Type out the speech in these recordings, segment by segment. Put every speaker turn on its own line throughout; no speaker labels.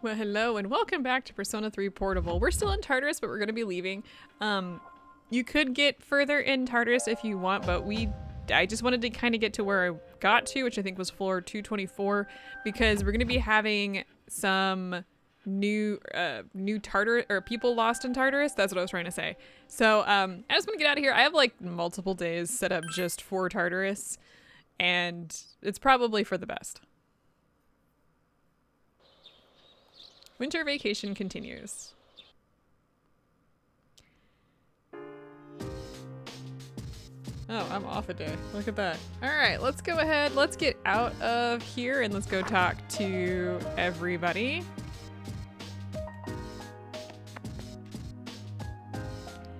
Well, hello and welcome back to Persona 3 Portable. We're still in Tartarus, but we're going to be leaving. You could get further in Tartarus if you want, but I just wanted to kind of get to where I got to, which I think was floor 224, because we're going to be having some new Tartarus, or people lost in Tartarus. That's what I was trying to say. So I just want to get out of here. I have like multiple days set up just for Tartarus, and it's probably for the best. Winter vacation continues. Oh, I'm off a day. Look at that. All right, let's go ahead. Let's get out of here and let's go talk to everybody.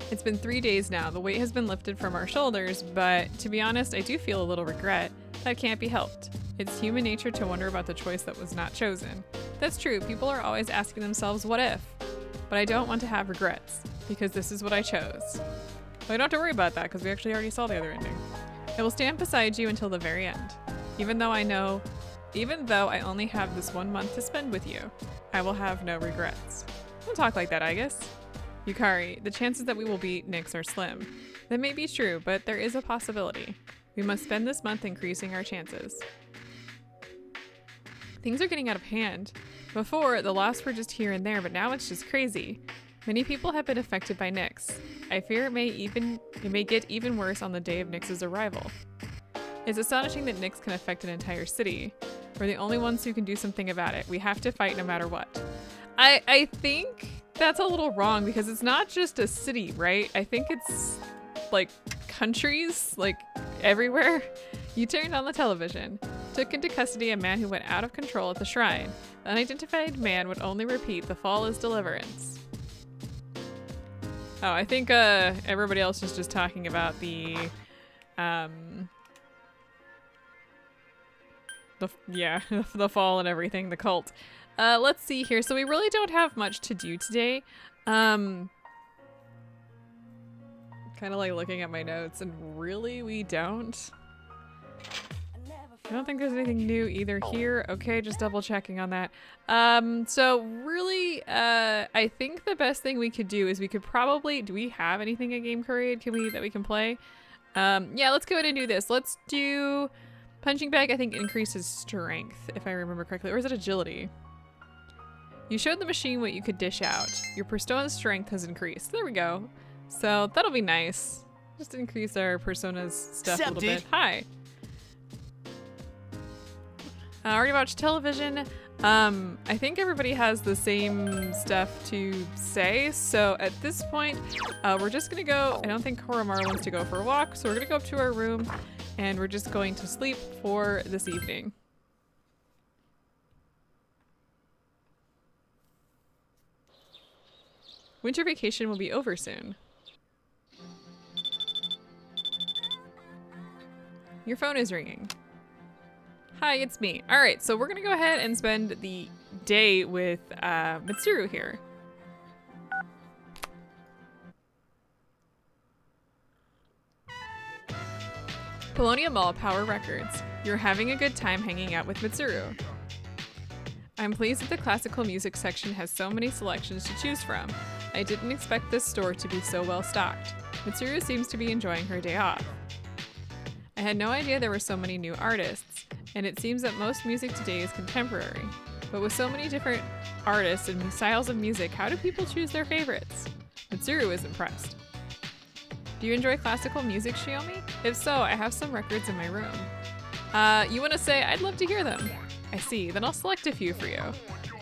It's been 3 days now. The weight has been lifted from our shoulders, but to be honest, I do feel a little regret. That can't be helped. It's human nature to wonder about the choice that was not chosen. That's true. People are always asking themselves, what if? But I don't want to have regrets, because this is what I chose. Well, you don't have to worry about that, because we actually already saw the other ending. I will stand beside you until the very end. Even though I only have this 1 month to spend with you, I will have no regrets. Don't talk like that, I guess. Yukari, the chances that we will beat Nyx are slim. That may be true, but there is a possibility. We must spend this month increasing our chances. Things are getting out of hand. Before, the loss were just here and there, but now it's just crazy. Many people have been affected by Nyx. I fear it may get even worse on the day of Nyx's arrival. It's astonishing that Nyx can affect an entire city. We're the only ones who can do something about it. We have to fight no matter what. I think that's a little wrong because it's not just a city, right? I think it's like countries, like everywhere. You turned on the television. Took into custody a man who went out of control at the shrine. The unidentified man would only repeat, the fall is deliverance. Oh, I think everybody else is just talking about the fall and everything, the cult. Let's see here. So we really don't have much to do today. Kind of like looking at my notes, and really we don't. I don't think there's anything new either here. Okay, just double checking on that. So really, I think the best thing we could do is we could probably, do we have anything at Game Parade that we can play? Yeah, let's go ahead and do this. Let's do punching bag. I think increases strength, if I remember correctly, or is it agility? You showed the machine what you could dish out. Your persona's strength has increased. There we go. So that'll be nice. Just increase our persona's stuff a little bit. Hi. I already watched television. I think everybody has the same stuff to say. So at this point, we're just gonna go. I don't think Koromar wants to go for a walk. So we're gonna go up to our room and we're just going to sleep for this evening. Winter vacation will be over soon. Your phone is ringing. Hi, it's me. All right, so we're gonna go ahead and spend the day with Mitsuru here. Polonia Mall Power Records. You're having a good time hanging out with Mitsuru. I'm pleased that the classical music section has so many selections to choose from. I didn't expect this store to be so well stocked. Mitsuru seems to be enjoying her day off. I had no idea there were so many new artists, and it seems that most music today is contemporary. But with so many different artists and styles of music, how do people choose their favorites? Mitsuru is impressed. Do you enjoy classical music, Shiomi? If so, I have some records in my room. You want to say, I'd love to hear them. I see, then I'll select a few for you.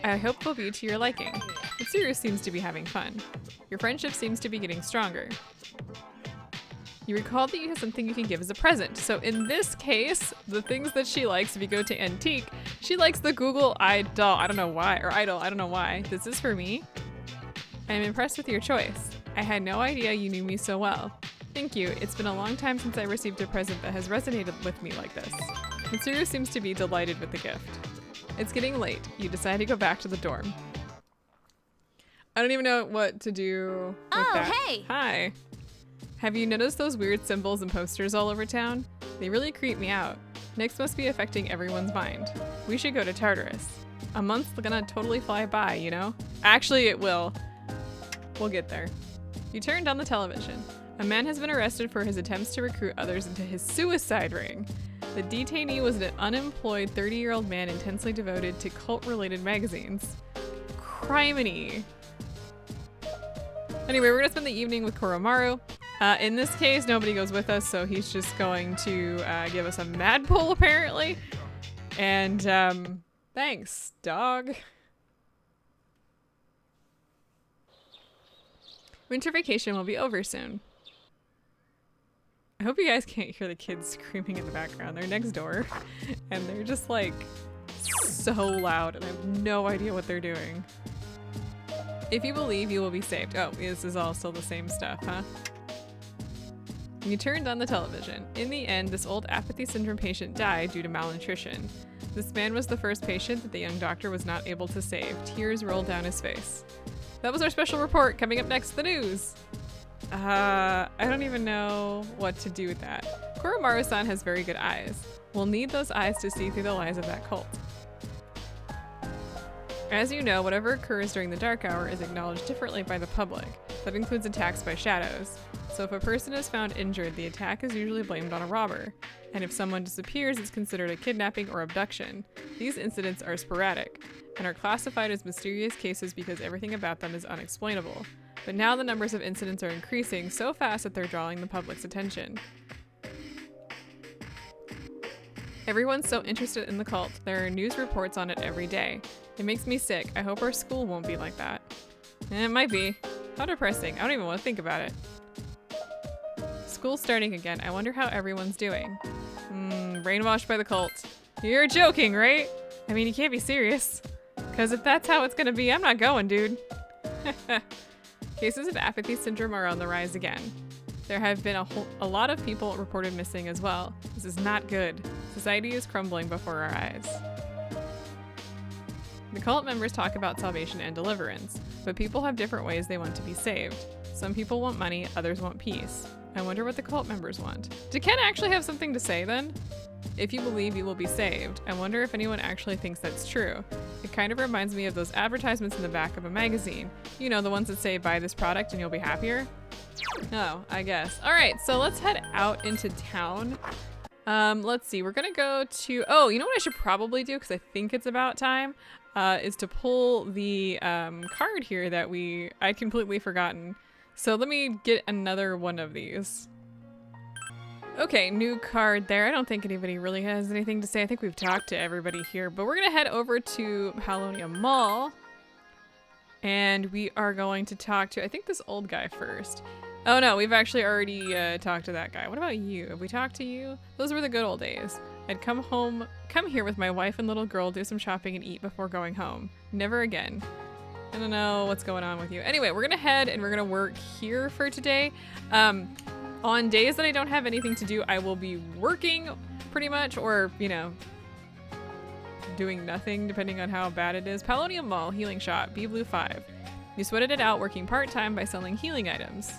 I hope they'll be to your liking. Mitsuru seems to be having fun. Your friendship seems to be getting stronger. You recalled that you have something you can give as a present. So in this case, the things that she likes, if you go to Antique, she likes the Google Idol. I don't know why, or Idol, I don't know why. This is for me. I am impressed with your choice. I had no idea you knew me so well. Thank you. It's been a long time since I received a present that has resonated with me like this. Mitsuru seems to be delighted with the gift. It's getting late. You decide to go back to the dorm. I don't even know what to do with that.
Hey!
Hi. Have you noticed those weird symbols and posters all over town? They really creep me out. Nyx must be affecting everyone's mind. We should go to Tartarus. A month's gonna totally fly by, you know? Actually, it will. We'll get there. You turned on the television. A man has been arrested for his attempts to recruit others into his suicide ring. The detainee was an unemployed 30-year-old man intensely devoted to cult-related magazines. Criminy. Anyway, we're gonna spend the evening with Koromaru. In this case, nobody goes with us, so he's just going to give us a mad pull, apparently. And, thanks, dog. Winter vacation will be over soon. I hope you guys can't hear the kids screaming in the background. They're next door, and they're just, like, so loud, and I have no idea what they're doing. If you believe, you will be saved. Oh, this is all still the same stuff, huh? You turned on the television. In the end, this old apathy syndrome patient died due to malnutrition. This man was the first patient that the young doctor was not able to save. Tears rolled down his face. That was our special report. Coming up next, the news. I don't even know what to do with that. Koromaru-san has very good eyes. We'll need those eyes to see through the lies of that cult. As you know, whatever occurs during the dark hour is acknowledged differently by the public. That includes attacks by shadows. So if a person is found injured, the attack is usually blamed on a robber. And if someone disappears, it's considered a kidnapping or abduction. These incidents are sporadic and are classified as mysterious cases because everything about them is unexplainable. But now the numbers of incidents are increasing so fast that they're drawing the public's attention. Everyone's so interested in the cult, there are news reports on it every day. It makes me sick. I hope our school won't be like that. It might be. How depressing. I don't even want to think about it. School's starting again. I wonder how everyone's doing. Brainwashed by the cult. You're joking, right? I mean, you can't be serious. Because if that's how it's gonna be, I'm not going, dude. Cases of apathy syndrome are on the rise again. There have been a lot of people reported missing as well. This is not good. Society is crumbling before our eyes. The cult members talk about salvation and deliverance, but people have different ways they want to be saved. Some people want money, others want peace. I wonder what the cult members want. Did Ken actually have something to say then? If you believe, you will be saved. I wonder if anyone actually thinks that's true. It kind of reminds me of those advertisements in the back of a magazine. You know, the ones that say, buy this product and you'll be happier? Oh, I guess. All right, so let's head out into town. Let's see, we're gonna go to, oh, you know what I should probably do, because I think it's about time, is to pull the card here that I'd completely forgotten. So let me get another one of these. Okay, new card there. I don't think anybody really has anything to say. I think we've talked to everybody here, but we're gonna head over to Paolonia Mall, and we are going to talk to, I think, this old guy first. Oh no, we've actually already talked to that guy. What about you? Have we talked to you? Those were the good old days. I'd come here with my wife and little girl, do some shopping and eat before going home. Never again. I don't know what's going on with you. Anyway, we're gonna head and we're gonna work here for today. On days that I don't have anything to do, I will be working pretty much, or, you know, doing nothing depending on how bad it is. Paolonia Mall, healing shop, B Blue 5. You sweated it out working part-time by selling healing items.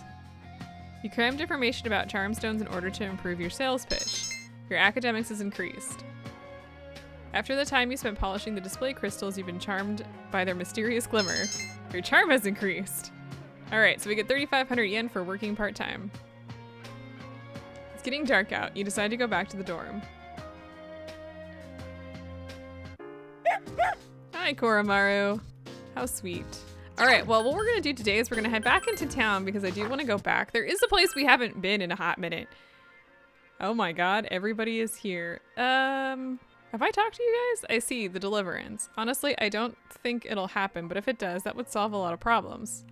You crammed information about charm stones in order to improve your sales pitch. Your academics is increased. After the time you spent polishing the display crystals, you've been charmed by their mysterious glimmer. Your charm has increased. All right, so we get 3,500 yen for working part-time. It's getting dark out. You decide to go back to the dorm. Hi, Koromaru. How sweet. All right, well, what we're gonna do today is we're gonna head back into town because I do wanna go back. There is a place we haven't been in a hot minute. Oh my God, everybody is here. Have I talked to you guys? I see, the deliverance. Honestly, I don't think it'll happen, but if it does, that would solve a lot of problems.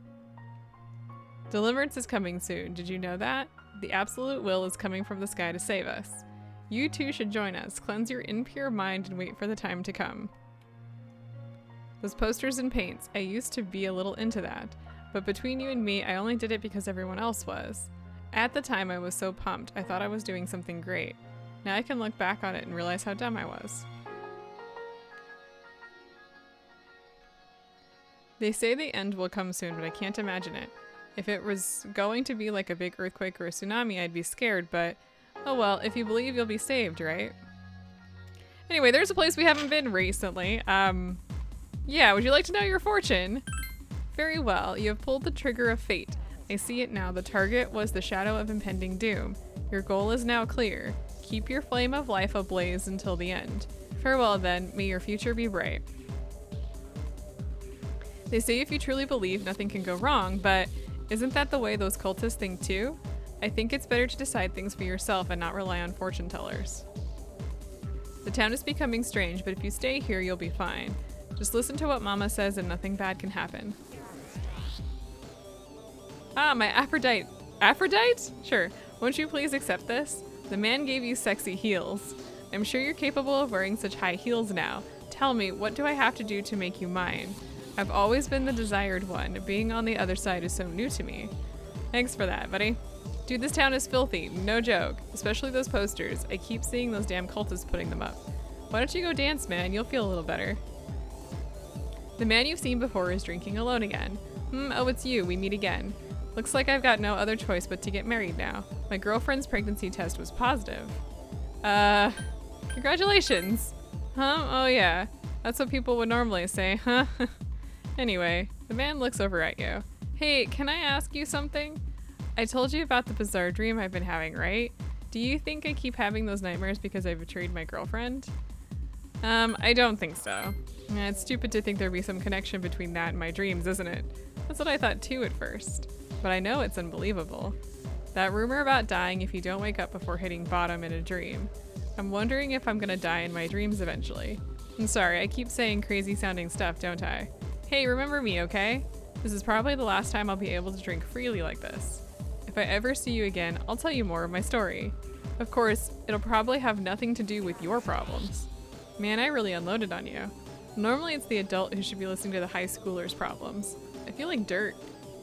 Deliverance is coming soon. Did you know that? The absolute will is coming from the sky to save us. You too should join us. Cleanse your impure mind and wait for the time to come. Those posters and paints, I used to be a little into that. But between you and me, I only did it because everyone else was. At the time, I was so pumped. I thought I was doing something great. Now I can look back on it and realize how dumb I was. They say the end will come soon, but I can't imagine it. If it was going to be like a big earthquake or a tsunami, I'd be scared, but oh well, if you believe, you'll be saved, right? Anyway, there's a place we haven't been recently. Yeah, would you like to know your fortune? Very well, you have pulled the trigger of fate. I see it now. The target was the shadow of impending doom. Your goal is now clear. Keep your flame of life ablaze until the end. Farewell then, may your future be bright. They say if you truly believe, nothing can go wrong, but isn't that the way those cultists think too? I think it's better to decide things for yourself and not rely on fortune tellers. The town is becoming strange, but if you stay here, you'll be fine. Just listen to what Mama says and nothing bad can happen. Ah, my Aphrodite. Aphrodite? Sure. Won't you please accept this? The man gave you sexy heels. I'm sure you're capable of wearing such high heels now. Tell me, what do I have to do to make you mine? I've always been the desired one. Being on the other side is so new to me. Thanks for that, buddy. Dude, this town is filthy. No joke. Especially those posters. I keep seeing those damn cultists putting them up. Why don't you go dance, man? You'll feel a little better. The man you've seen before is drinking alone again. Oh, it's you. We meet again. Looks like I've got no other choice but to get married now. My girlfriend's pregnancy test was positive. Congratulations. Huh? Oh yeah. That's what people would normally say, huh? Anyway, the man looks over at you. Hey, can I ask you something? I told you about the bizarre dream I've been having, right? Do you think I keep having those nightmares because I betrayed my girlfriend? I don't think so. It's stupid to think there'd be some connection between that and my dreams, isn't it? That's what I thought too at first. But I know it's unbelievable. That rumor about dying if you don't wake up before hitting bottom in a dream. I'm wondering if I'm gonna die in my dreams eventually. I'm sorry, I keep saying crazy sounding stuff, don't I? Hey, remember me, okay? This is probably the last time I'll be able to drink freely like this. If I ever see you again, I'll tell you more of my story. Of course, it'll probably have nothing to do with your problems. Man, I really unloaded on you. Normally it's the adult who should be listening to the high schooler's problems. I feel like dirt.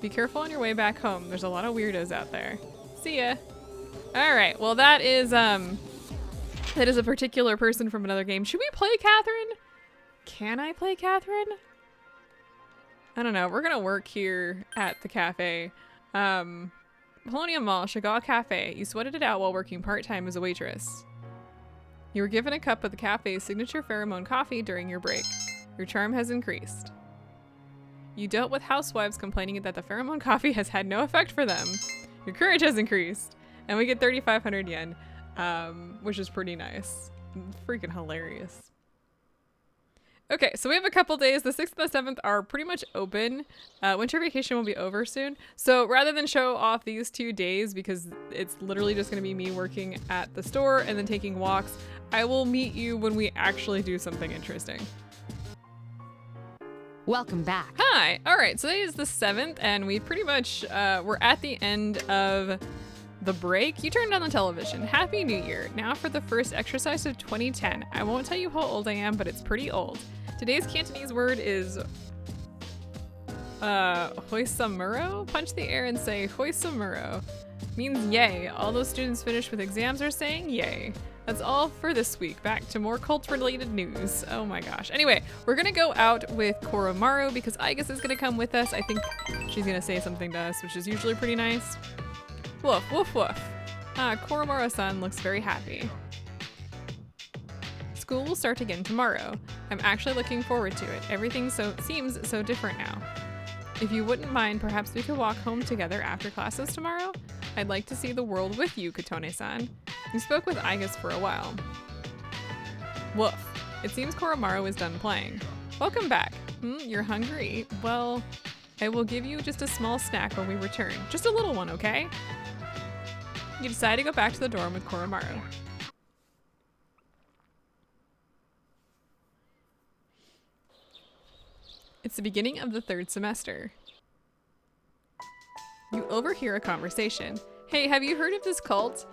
Be careful on your way back home. There's a lot of weirdos out there. See ya. Alright, well that is a particular person from another game. Should we play Catherine? Can I play Catherine? I don't know. We're gonna work here at the cafe. Polonium Mall, Chagall Cafe. You sweated it out while working part-time as a waitress. You were given a cup of the cafe's signature pheromone coffee during your break. Your charm has increased. You dealt with housewives complaining that the pheromone coffee has had no effect for them. Your courage has increased. And we get 3,500 yen, which is pretty nice. Freaking hilarious. Okay, so we have a couple days. The 6th and the 7th are pretty much open. Winter vacation will be over soon. So rather than show off these 2 days, because it's literally just going to be me working at the store and then taking walks, I will meet you when we actually do something interesting.
Welcome back.
Hi. All right, so today is the 7th, and we pretty much, we're at the end of the break. You turned on the television. Happy New Year. Now for the first exercise of 2010. I won't tell you how old I am, but it's pretty old. Today's Cantonese word is hoisamuro. Punch the air and say hoisamuro. Means yay. All those students finished with exams are saying yay. That's all for this week. Back to more cult-related news. Oh my gosh. Anyway, we're gonna go out with Koromaru because Igus is gonna come with us. I think she's gonna say something to us, which is usually pretty nice. Woof, woof, woof. Koromaru-san looks very happy. School will start again tomorrow. I'm actually looking forward to it. Everything seems so different now. If you wouldn't mind, perhaps we could walk home together after classes tomorrow? I'd like to see the world with you, Katone-san. You spoke with Igus for a while. Woof. It seems Koromaru is done playing. Welcome back. You're hungry? Well, I will give you just a small snack when we return. Just a little one, okay? You decide to go back to the dorm with Koromaru. It's the beginning of the 3rd semester. You overhear a conversation. Hey, have you heard of this cult?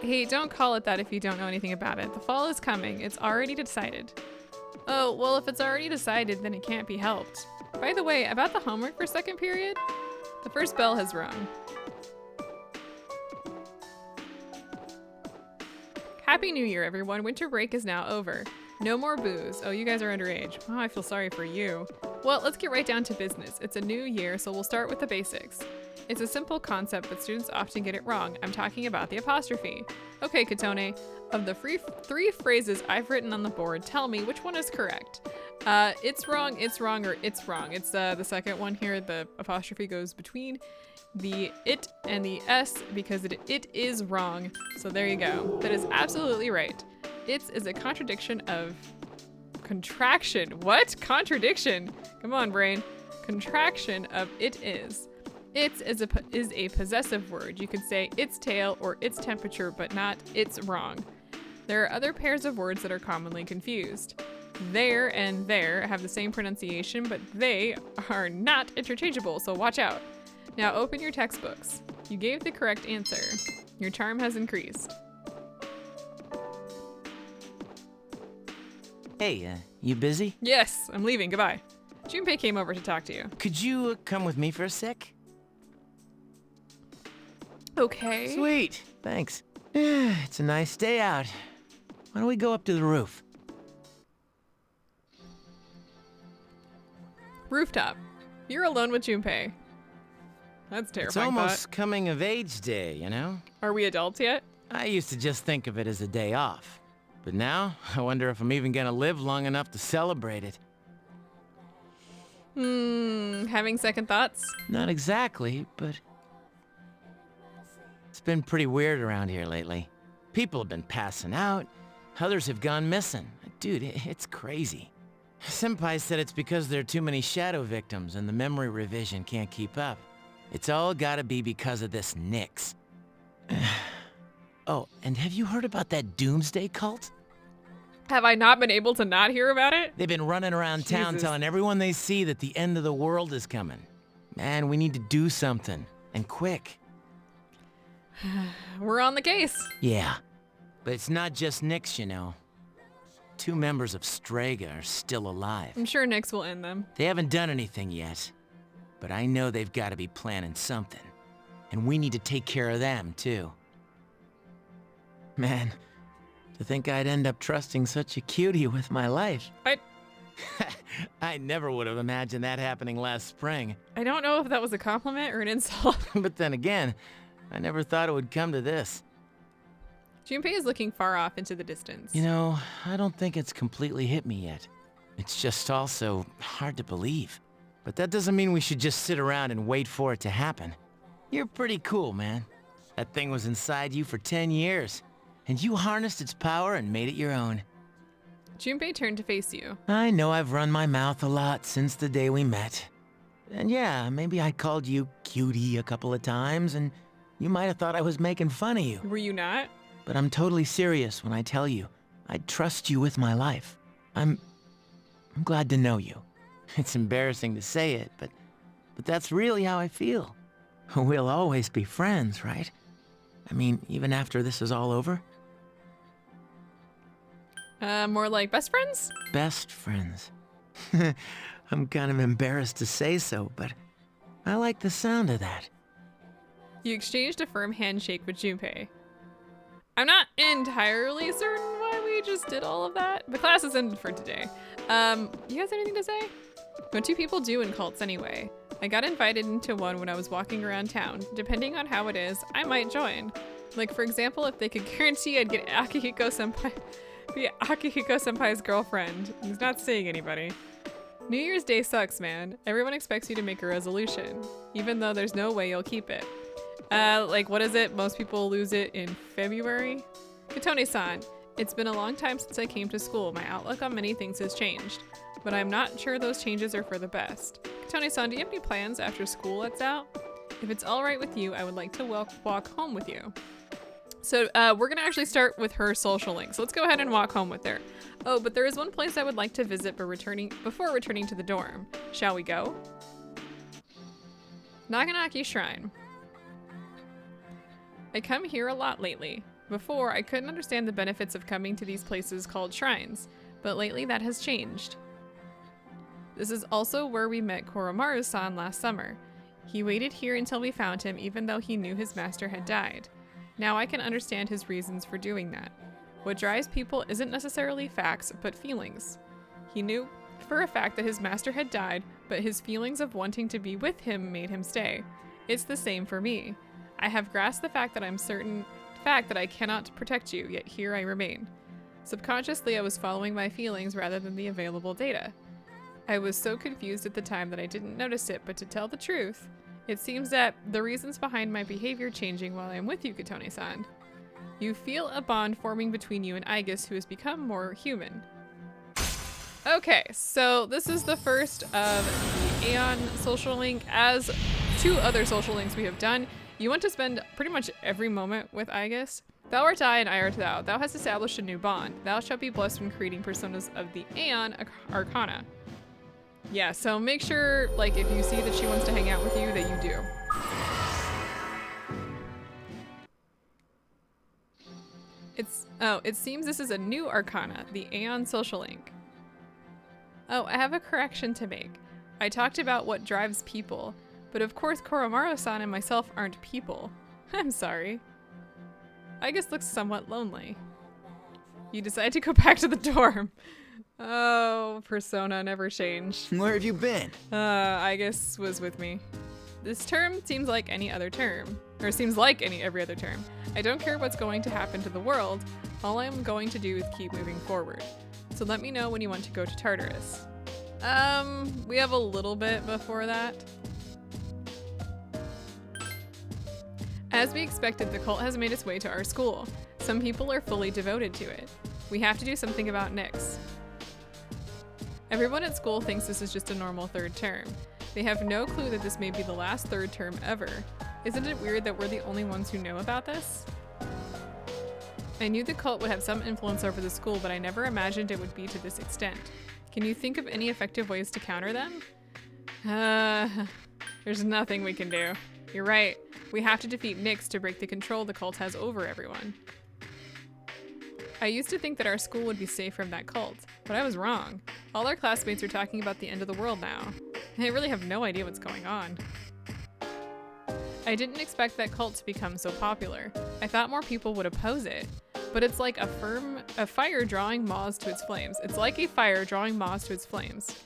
Hey, don't call it that if you don't know anything about it. The fall is coming. It's already decided. Oh, well, if it's already decided, then it can't be helped. By the way, about the homework for 2nd period, the first bell has rung. Happy New Year, everyone. Winter break is now over. No more booze. Oh, you guys are underage. Oh, I feel sorry for you. Well, let's get right down to business. It's a new year, so we'll start with the basics. It's a simple concept, but students often get it wrong. I'm talking about the apostrophe. Okay, Katone, of the three phrases I've written on the board, tell me which one is correct. It's wrong, or it's wrong. It's the second one here. The apostrophe goes between the it and the s because it is wrong. So there you go. That is absolutely right. It's is a contradiction of contraction. What? Contradiction? Come on, brain. Contraction of it is. It's is a possessive word. You could say its tail or its temperature, but not it's wrong. There are other pairs of words that are commonly confused. There and there have the same pronunciation, but they are not interchangeable, so watch out. Now open your textbooks. You gave the correct answer. Your charm has increased.
Hey, you busy?
Yes, I'm leaving. Goodbye. Junpei came over to talk to you.
Could you come with me for a sec?
Okay.
Sweet, thanks. It's a nice day out. Why don't we go up to the roof?
Rooftop. You're alone with Junpei. That's terrifying.
It's almost coming of age day, you know?
Are we adults yet?
I used to just think of it as a day off. But now, I wonder if I'm even gonna live long enough to celebrate it.
Having second thoughts?
Not exactly, but it's been pretty weird around here lately. People have been passing out, others have gone missing. Dude, it's crazy. Senpai said it's because there are too many shadow victims and the memory revision can't keep up. It's all gotta be because of this Nyx. Oh, and have you heard about that Doomsday cult?
Have I not been able to not hear about it?
They've been running around town telling everyone they see that the end of the world is coming. Man, we need to do something, and quick.
We're on the case.
Yeah, but it's not just Nyx, you know. 2 members of Strega are still alive.
I'm sure Nyx will end them.
They haven't done anything yet, but I know they've got to be planning something. And we need to take care of them, too. Man, to think I'd end up trusting such a cutie with my life. I never would have imagined that happening last spring.
I don't know if that was a compliment or an insult.
But then again, I never thought it would come to this.
Junpei is looking far off into the distance.
You know, I don't think it's completely hit me yet. It's just also hard to believe. But that doesn't mean we should just sit around and wait for it to happen. You're pretty cool, man. That thing was inside you for 10 years, and you harnessed its power and made it your own.
Junpei turned to face you.
I know I've run my mouth a lot since the day we met. And yeah, maybe I called you cutie a couple of times, and you might have thought I was making fun of you.
Were you not?
But I'm totally serious when I tell you, I'd trust you with my life. I'm glad to know you. It's embarrassing to say it, but that's really how I feel. We'll always be friends, right? I mean, even after this is all over?
More like best friends?
Best friends. I'm kind of embarrassed to say so, but I like the sound of that.
You exchanged a firm handshake with Junpei. I'm not entirely certain why we just did all of that. The class is ended for today. You guys have anything to say? What do people do in cults anyway? I got invited into one when I was walking around town. Depending on how it is, I might join. Like, for example, if they could guarantee I'd get be Akihiko Senpai's girlfriend. He's not seeing anybody. New Year's Day sucks, man. Everyone expects you to make a resolution, even though there's no way you'll keep it. Like, what is it? Most people lose it in February? Katone-san, it's been a long time since I came to school. My outlook on many things has changed, but I'm not sure those changes are for the best. Katone-san, do you have any plans after school lets out? If it's all right with you, I would like to walk home with you. So we're gonna actually start with her social link. So let's go ahead and walk home with her. Oh, but there is one place I would like to visit before returning to the dorm. Shall we go? Naganaki Shrine. I come here a lot lately. Before, I couldn't understand the benefits of coming to these places called shrines, but lately that has changed. This is also where we met Koromaru-san last summer. He waited here until we found him even though he knew his master had died. Now I can understand his reasons for doing that. What drives people isn't necessarily facts, but feelings. He knew for a fact that his master had died, but his feelings of wanting to be with him made him stay. It's the same for me. I have grasped the fact that I cannot protect you, yet here I remain. Subconsciously, I was following my feelings rather than the available data. I was so confused at the time that I didn't notice it, but to tell the truth, it seems that the reasons behind my behavior changing while I'm with you, Katone-san. You feel a bond forming between you and Aigis, who has become more human. Okay, so this is the first of the Aeon social link. As 2 other social links we have done, you want to spend pretty much every moment with Aigis. Thou art I and I art thou. Thou hast established a new bond. Thou shalt be blessed when creating personas of the Aeon Arcana. Yeah, so make sure, like, if you see that she wants to hang out with you, that you do. It seems this is a new Arcana, the Aeon social link. Oh, I have a correction to make. I talked about what drives people, but of course Koromaru-san and myself aren't people. I'm sorry. Aigis looks somewhat lonely. You decide to go back to the dorm. Oh, persona never changed.
Where have you been?
Aigis was with me. This term seems like any other term. Or seems like every other term. I don't care what's going to happen to the world. All I'm going to do is keep moving forward. So let me know when you want to go to Tartarus. We have a little bit before that. As we expected, the cult has made its way to our school. Some people are fully devoted to it. We have to do something about Nyx. Everyone at school thinks this is just a normal 3rd term. They have no clue that this may be the last 3rd term ever. Isn't it weird that we're the only ones who know about this? I knew the cult would have some influence over the school, but I never imagined it would be to this extent. Can you think of any effective ways to counter them? There's nothing we can do. You're right. We have to defeat Nyx to break the control the cult has over everyone. I used to think that our school would be safe from that cult, but I was wrong. All our classmates are talking about the end of the world now. They really have no idea what's going on. I didn't expect that cult to become so popular. I thought more people would oppose it, but it's like a fire drawing moths to its flames. It's like a fire drawing moths to its flames.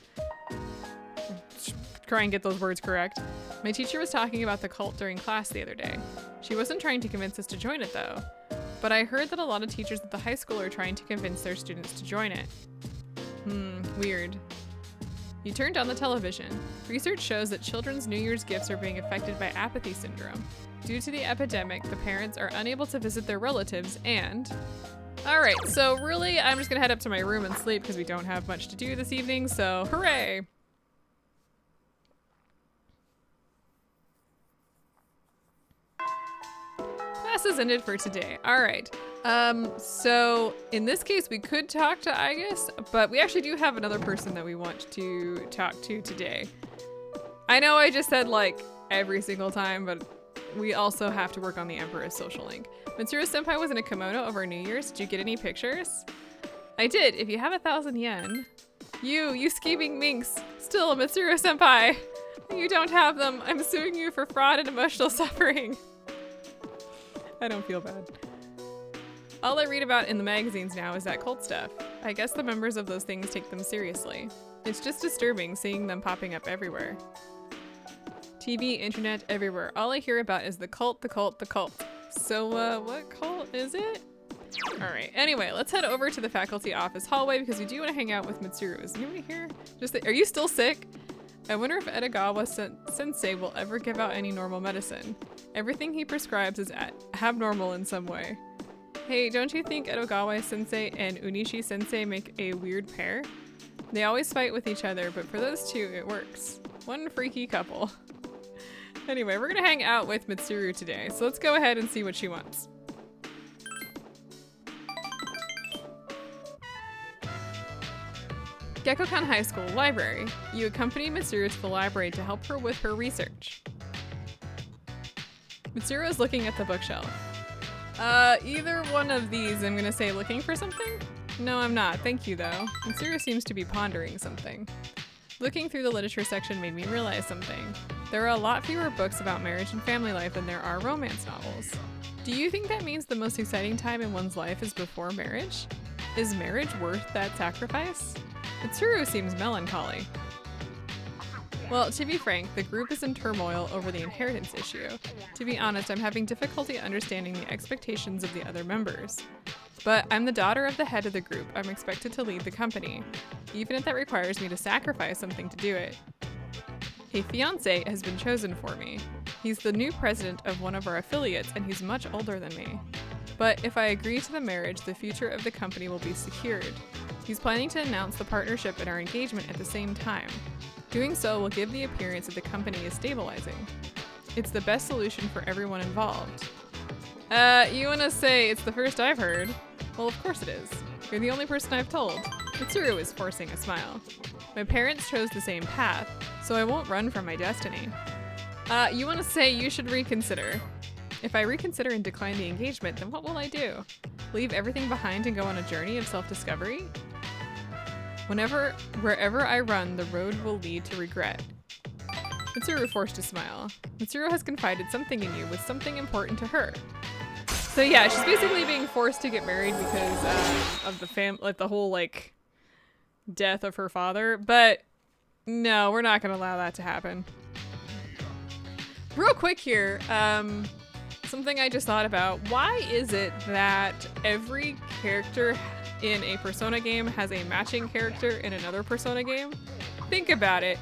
Try and get those words correct. My teacher was talking about the cult during class the other day. She wasn't trying to convince us to join it though, but I heard that a lot of teachers at the high school are trying to convince their students to join it. Weird. You turned on the television. Research shows that children's New Year's gifts are being affected by apathy syndrome. Due to the epidemic, the parents are unable to visit their relatives and... Alright, so really, I'm just gonna head up to my room and sleep because we don't have much to do this evening, so hooray! Class is ended for today. Alright. So in this case, we could talk to Aigis, but we actually do have another person that we want to talk to today. I know I just said like every single time, but we also have to work on the Emperor's social link. Mitsuru-senpai was in a kimono over New Year's. Did you get any pictures? I did. If you have 1,000 yen. You scheming minx. Still, Mitsuru-senpai. You don't have them. I'm suing you for fraud and emotional suffering. I don't feel bad. All I read about in the magazines now is that cult stuff. I guess the members of those things take them seriously. It's just disturbing seeing them popping up everywhere. TV, internet, everywhere. All I hear about is the cult, the cult, the cult. So, what cult is it? Alright, anyway, let's head over to the faculty office hallway because we do want to hang out with Mitsuru. Is anybody here? Are you still sick? I wonder if Edogawa-sensei will ever give out any normal medicine. Everything he prescribes is abnormal in some way. Hey, don't you think Edogawa-sensei and Unishi-sensei make a weird pair? They always fight with each other, but for those two, it works. One freaky couple. Anyway, we're gonna hang out with Mitsuru today, so let's go ahead and see what she wants. Gekkokan High School Library. You accompany Mitsuru to the library to help her with her research. Mitsuru is looking at the bookshelf. Either one of these, I'm gonna say looking for something? No, I'm not. Thank you, though. Mitsuru seems to be pondering something. Looking through the literature section made me realize something. There are a lot fewer books about marriage and family life than there are romance novels. Do you think that means the most exciting time in one's life is before marriage? Is marriage worth that sacrifice? Mitsuru seems melancholy. Well, to be frank, the group is in turmoil over the inheritance issue. To be honest, I'm having difficulty understanding the expectations of the other members. But I'm the daughter of the head of the group. I'm expected to lead the company, even if that requires me to sacrifice something to do it. A fiancé has been chosen for me. He's the new president of one of our affiliates, and he's much older than me. But if I agree to the marriage, the future of the company will be secured. He's planning to announce the partnership and our engagement at the same time. Doing so will give the appearance that the company is stabilizing. It's the best solution for everyone involved. You wanna say it's the first I've heard? Well, of course it is. You're the only person I've told. Mitsuru is forcing a smile. My parents chose the same path, so I won't run from my destiny. You wanna say you should reconsider. If I reconsider and decline the engagement, then what will I do? Leave everything behind and go on a journey of self-discovery? Wherever I run, the road will lead to regret. Mitsuru forced a smile. Mitsuru has confided something in you with something important to her. So yeah, she's basically being forced to get married because of the whole like death of her father. But no, we're not gonna allow that to happen. Real quick here, something I just thought about. Why is it that every character in a Persona game has a matching character in another Persona game? Think about it.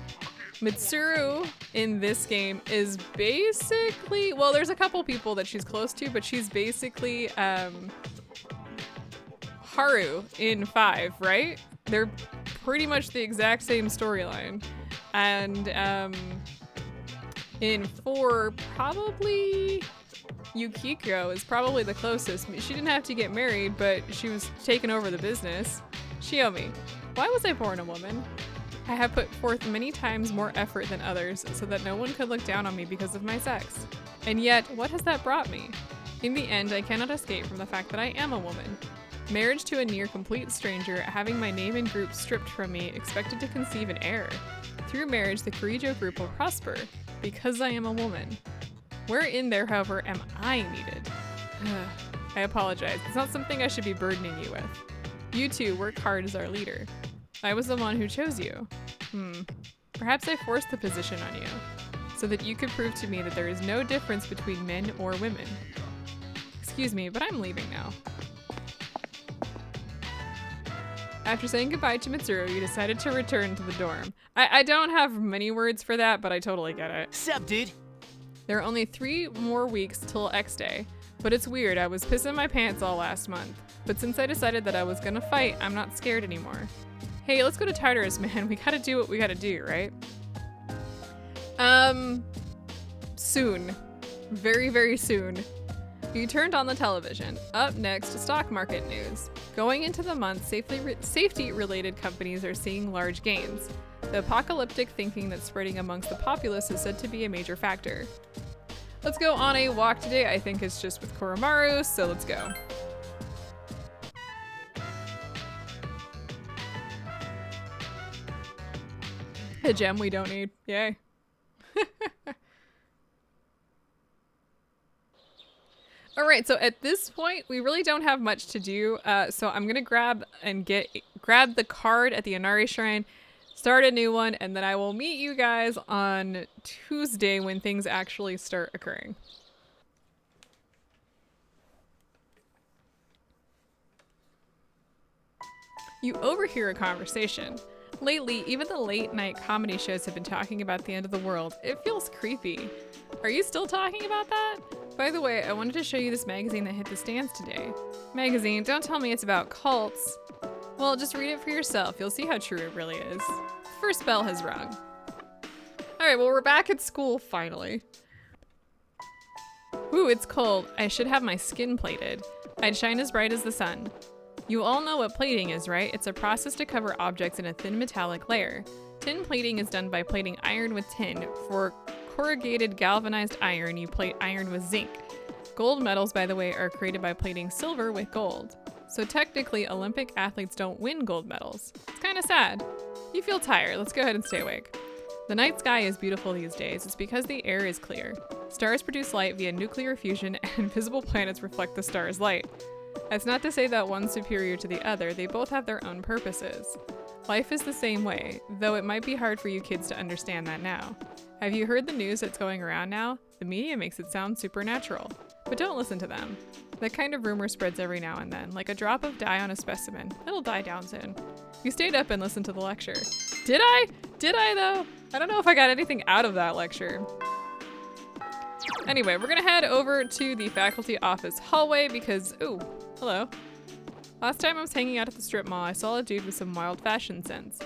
Mitsuru in this game is basically, well, there's a couple people that she's close to, but she's basically Haru in 5, right? They're pretty much the exact same storyline. And in 4, probably Yukiko is probably the closest. She didn't have to get married, but she was taking over the business. Shiomi, why was I born a woman? I have put forth many times more effort than others so that no one could look down on me because of my sex. And yet, what has that brought me? In the end, I cannot escape from the fact that I am a woman. Marriage to a near complete stranger, having my name and group stripped from me, expected to conceive an heir. Through marriage, the Kirijo group will prosper, because I am a woman. Where in there, however, am I needed? I apologize. It's not something I should be burdening you with. You two work hard as our leader. I was the one who chose you. Perhaps I forced the position on you, so that you could prove to me that there is no difference between men or women. Excuse me, but I'm leaving now. After saying goodbye to Mitsuru, you decided to return to the dorm. I don't have many words for that, but I totally get it.
Sup, dude?
There are only 3 more weeks till X Day, but it's weird. I was pissing my pants all last month, but since I decided that I was gonna fight, I'm not scared anymore. Hey, let's go to Tartarus, man. We gotta do what we gotta do, right? Soon. Very, very soon. You turned on the television. Up next, stock market news. Going into the month, safety-related companies are seeing large gains. The apocalyptic thinking that's spreading amongst the populace is said to be a major factor. Let's go on a walk today. I think it's just with Koromaru, so let's go. A gem we don't need. Yay. All right, so at this point, we really don't have much to do. So I'm gonna grab the card at the Inari Shrine, start a new one, and then I will meet you guys on Tuesday when things actually start occurring. You overhear a conversation. Lately, even the late-night comedy shows have been talking about the end of the world. It feels creepy. Are you still talking about that? By the way, I wanted to show you this magazine that hit the stands today. Magazine, don't tell me it's about cults. Well, just read it for yourself. You'll see how true it really is. First bell has rung. Alright, well, we're back at school, finally. Ooh, it's cold. I should have my skin plated. I'd shine as bright as the sun. You all know what plating is, right? It's a process to cover objects in a thin metallic layer. Tin plating is done by plating iron with tin. For corrugated galvanized iron, you plate iron with zinc. Gold medals, by the way, are created by plating silver with gold. So technically, Olympic athletes don't win gold medals. It's kind of sad. You feel tired. Let's go ahead and stay awake. The night sky is beautiful these days. It's because the air is clear. Stars produce light via nuclear fusion, and visible planets reflect the star's light. That's not to say that one's superior to the other. They both have their own purposes. Life is the same way, though it might be hard for you kids to understand that now. Have you heard the news that's going around now? The media makes it sound supernatural. But don't listen to them. That kind of rumor spreads every now and then, like a drop of dye on a specimen. It'll die down soon. You stayed up and listened to the lecture. Did I? Did I though? I don't know if I got anything out of that lecture. Anyway, we're gonna head over to the faculty office hallway because, ooh, hello. Last time I was hanging out at the strip mall, I saw a dude with some wild fashion sense.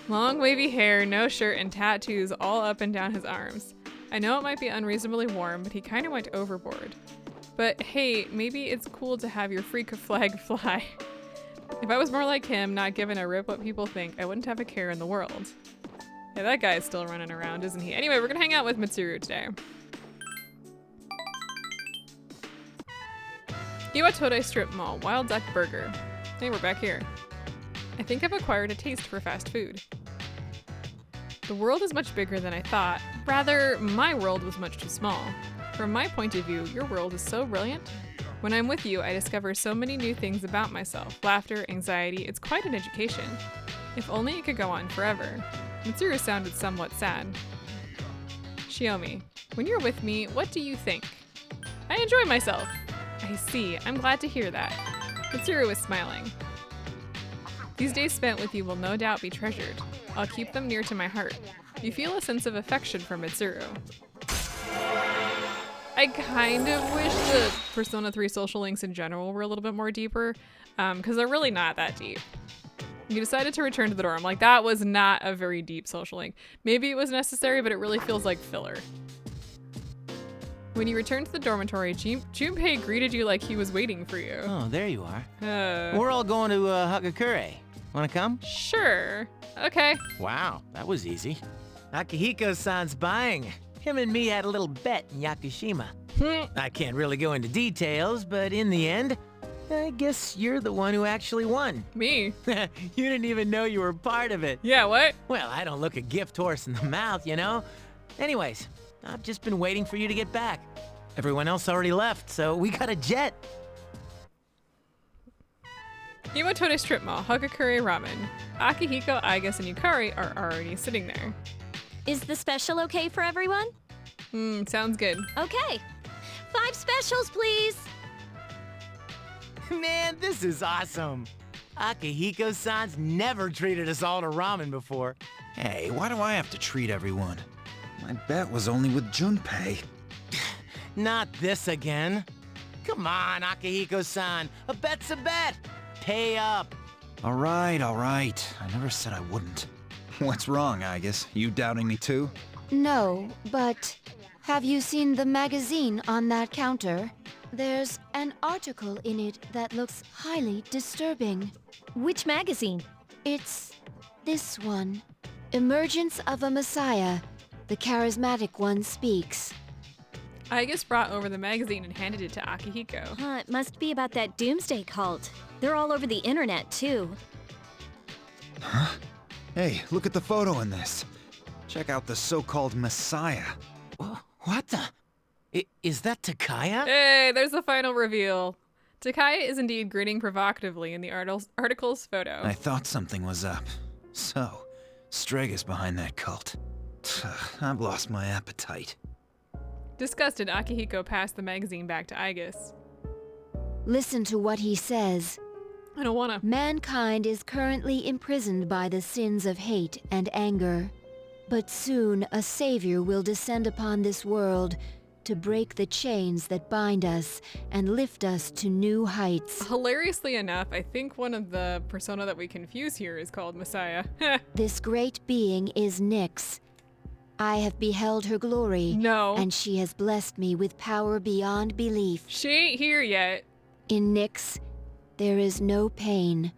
Long wavy hair, no shirt, and tattoos all up and down his arms. I know it might be unreasonably warm, but he kind of went overboard. But hey, maybe it's cool to have your freak flag fly. If I was more like him, not giving a rip what people think, I wouldn't have a care in the world. Yeah, that guy's still running around, isn't he? Anyway, we're gonna hang out with Mitsuru today. Iwatode Strip Mall, Wild Duck Burger. Hey, we're back here. I think I've acquired a taste for fast food. The world is much bigger than I thought. Rather, my world was much too small. From my point of view, your world is so brilliant. When I'm with you, I discover so many new things about myself. Laughter, anxiety, it's quite an education. If only it could go on forever. Mitsuru sounded somewhat sad. Shiomi, when you're with me, what do you think? I enjoy myself. I see, I'm glad to hear that. Mitsuru was smiling. These days spent with you will no doubt be treasured. I'll keep them near to my heart. You feel a sense of affection for Mitsuru. I kind of wish the Persona 3 social links in general were a little bit more deeper, because they're really not that deep. You decided to return to the dorm. Like, that was not a very deep social link. Maybe it was necessary, but it really feels like filler. When you returned to the dormitory, Junpei greeted you like he was waiting for you.
Oh, there you are. We're all going to Hagakure. Wanna come?
Sure. Okay.
Wow, that was easy. Akihiko-san's buying. Him and me had a little bet in Yakushima. I can't really go into details, but in the end, I guess you're the one who actually won.
Me?
You didn't even know you were part of it.
Yeah, what?
Well, I don't look a gift horse in the mouth, you know? Anyways, I've just been waiting for you to get back. Everyone else already left, so we got a jet.
Iwatode Strip Mall, Hagakure Ramen. Akihiko, Aigus, and Yukari are already sitting there.
Is the special okay for everyone?
Sounds good.
Okay. 5 specials, please.
Man, this is awesome. Akihiko-san's never treated us all to ramen before.
Hey, why do I have to treat everyone? My bet was only with Junpei.
Not this again. Come on, Akihiko-san. A bet's a bet. Pay up.
All right. I never said I wouldn't. What's wrong, Agus? You doubting me too?
No, but have you seen the magazine on that counter? There's an article in it that looks highly disturbing.
Which magazine?
It's this one. Emergence of a Messiah. The charismatic one speaks.
Aigus brought over the magazine and handed it to Akihiko.
It must be about that doomsday cult. They're all over the internet, too.
Huh? Hey, look at the photo in this. Check out the so-called Messiah.
What the? Is that Takaya?
Hey, there's the final reveal. Takaya is indeed grinning provocatively in the article's photo.
I thought something was up. So, Strega's behind that cult. I've lost my appetite.
Disgusted, Akihiko passed the magazine back to Aigus.
Listen to what he says.
I don't wanna.
Mankind is currently imprisoned by the sins of hate and anger. But soon a savior will descend upon this world to break the chains that bind us and lift us to new heights.
Hilariously enough, I think one of the persona that we confuse here is called Messiah.
This great being is Nyx. I have beheld her glory.
No.
And she has blessed me with power beyond belief.
She ain't here yet.
In Nyx, there is no pain,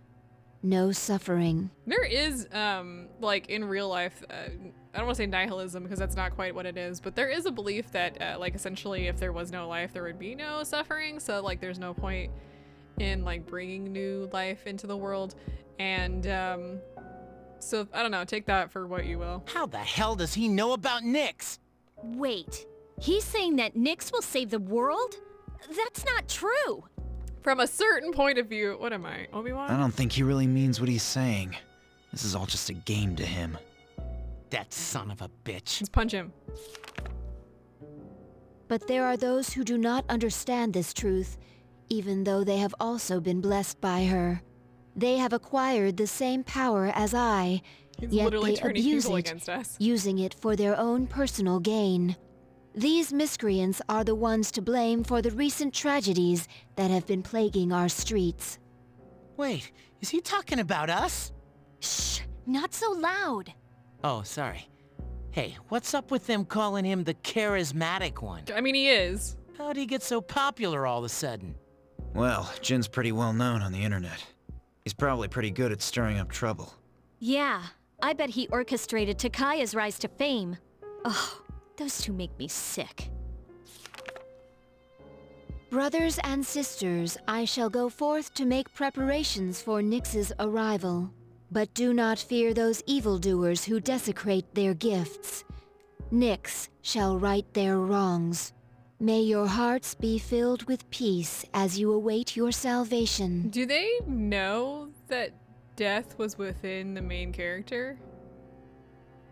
no suffering.
There is, like in real life, I don't want to say nihilism because that's not quite what it is, but there is a belief that, like, essentially if there was no life, there would be no suffering. So, like, there's no point in, like, bringing new life into the world. And, so, I don't know, take that for what you will.
How the hell does he know about Nyx?
Wait, he's saying that Nyx will save the world? That's not true.
From a certain point of view, what am I, Obi-Wan?
I don't think he really means what he's saying. This is all just a game to him.
That son of a bitch.
Let's punch him.
But there are those who do not understand this truth, even though they have also been blessed by her. They have acquired the same power as I,
He's
yet
literally
they
turning
abuse
people
it,
against us.
using it for their own personal gain. These miscreants are the ones to blame for the recent tragedies that have been plaguing our streets.
Wait, is he talking about us?
Shh, not so loud.
Oh, sorry. Hey, what's up with them calling him the charismatic one?
I mean, he is.
How'd he get so popular all of a sudden?
Well, Jin's pretty well known on the internet. He's probably pretty good at stirring up trouble.
Yeah, I bet he orchestrated Takaya's rise to fame. Ugh, those two make me sick.
Brothers and sisters, I shall go forth to make preparations for Nyx's arrival. But do not fear those evildoers who desecrate their gifts. Nyx shall right their wrongs. May your hearts be filled with peace as you await your salvation.
Do they know that death was within the main character?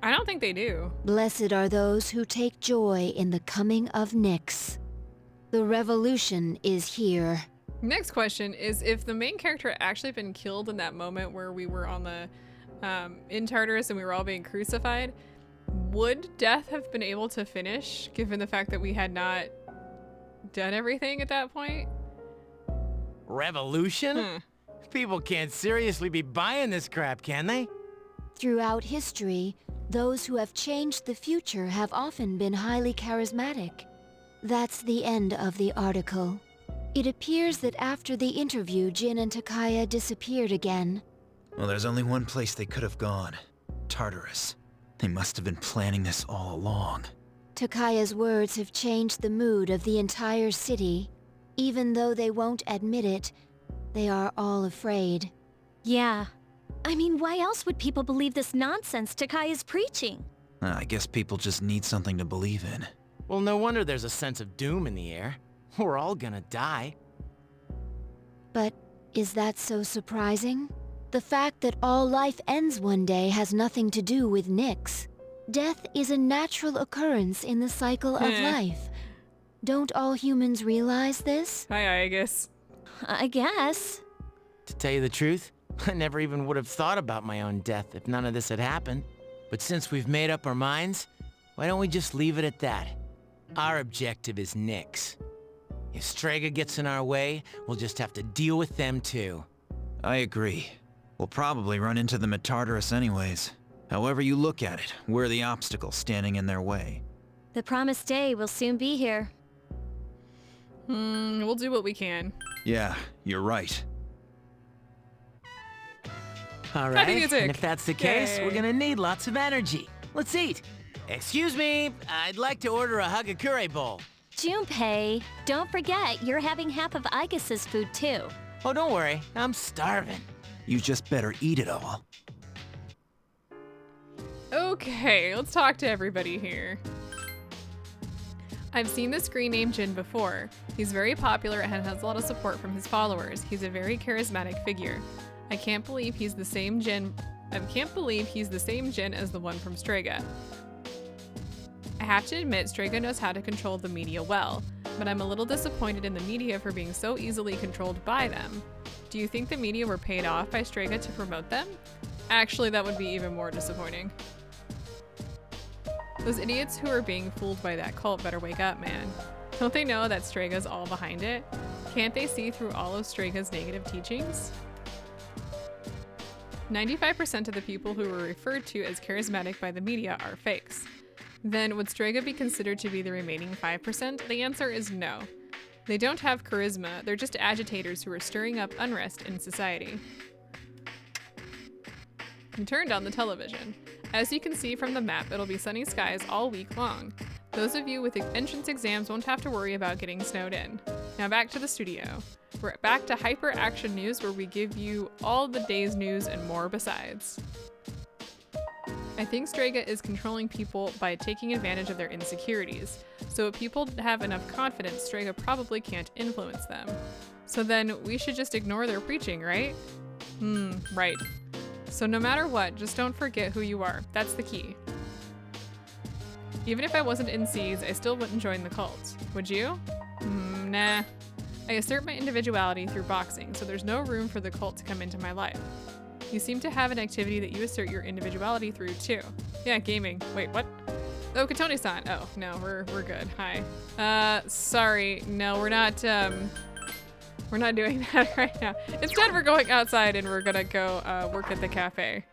I don't think they do.
Blessed are those who take joy in the coming of Nyx. The revolution is here.
Next question is, if the main character had actually been killed in that moment where we were on the in Tartarus and we were all being crucified, would death have been able to finish given the fact that we had not done everything at that point?
Revolution? People can't seriously be buying this crap, can they?
Throughout history, those who have changed the future have often been highly charismatic. That's the end of the article. It appears that after the interview, Jin and Takaya disappeared again.
Well, there's only one place they could have gone. Tartarus. They must have been planning this all along.
Takaya's words have changed the mood of the entire city. Even though they won't admit it, they are all afraid.
Yeah. I mean, why else would people believe this nonsense Takaya's preaching?
I guess people just need something to believe in.
Well, no wonder there's a sense of doom in the air. We're all gonna die.
But is that so surprising? The fact that all life ends one day has nothing to do with Nyx. Death is a natural occurrence in the cycle of life. Don't all humans realize this?
I guess.
I guess.
To tell you the truth, I never even would have thought about my own death if none of this had happened. But since we've made up our minds, why don't we just leave it at that? Our objective is Nyx. If Strega gets in our way, we'll just have to deal with them too.
I agree. We'll probably run into them at Tartarus anyways. However you look at it, we're the obstacle standing in their way.
The promised day will soon be here.
We'll do what we can.
Yeah, you're right.
All
Happy
right,
music.
and if that's the case,
Yay.
we're gonna need lots of energy. Let's eat. Excuse me, I'd like to order a Hagakure bowl.
Junpei, don't forget you're having half of Aigus's food too.
Oh, don't worry, I'm starving.
You just better eat it all.
Okay, let's talk to everybody here. I've seen this green named Jin before. He's very popular and has a lot of support from his followers. He's a very charismatic figure. I can't believe he's the same Jin as the one from Strega. I have to admit, Strega knows how to control the media well, but I'm a little disappointed in the media for being so easily controlled by them. Do you think the media were paid off by Strega to promote them? Actually, that would be even more disappointing. Those idiots who are being fooled by that cult better wake up, man. Don't they know that Strega's all behind it? Can't they see through all of Strega's negative teachings? 95% of the people who were referred to as charismatic by the media are fakes. Then would Strega be considered to be the remaining 5%? The answer is no. They don't have charisma, they're just agitators who are stirring up unrest in society. He turned on the television. As you can see from the map, it'll be sunny skies all week long. Those of you with entrance exams won't have to worry about getting snowed in. Now back to the studio. We're back to Hyper Action News, where we give you all the day's news and more besides. I think Strega is controlling people by taking advantage of their insecurities. So if people have enough confidence, Strega probably can't influence them. So then we should just ignore their preaching, right? Right. So no matter what, just don't forget who you are. That's the key. Even if I wasn't in C's, I still wouldn't join the cult. Would you? Nah. I assert my individuality through boxing, so there's no room for the cult to come into my life. You seem to have an activity that you assert your individuality through, too. Yeah, gaming. Wait, what? Oh, Katoni-san. Oh, no, we're good. Hi. Sorry. No, we're not doing that right now. Instead, we're going outside and we're gonna go work at the cafe.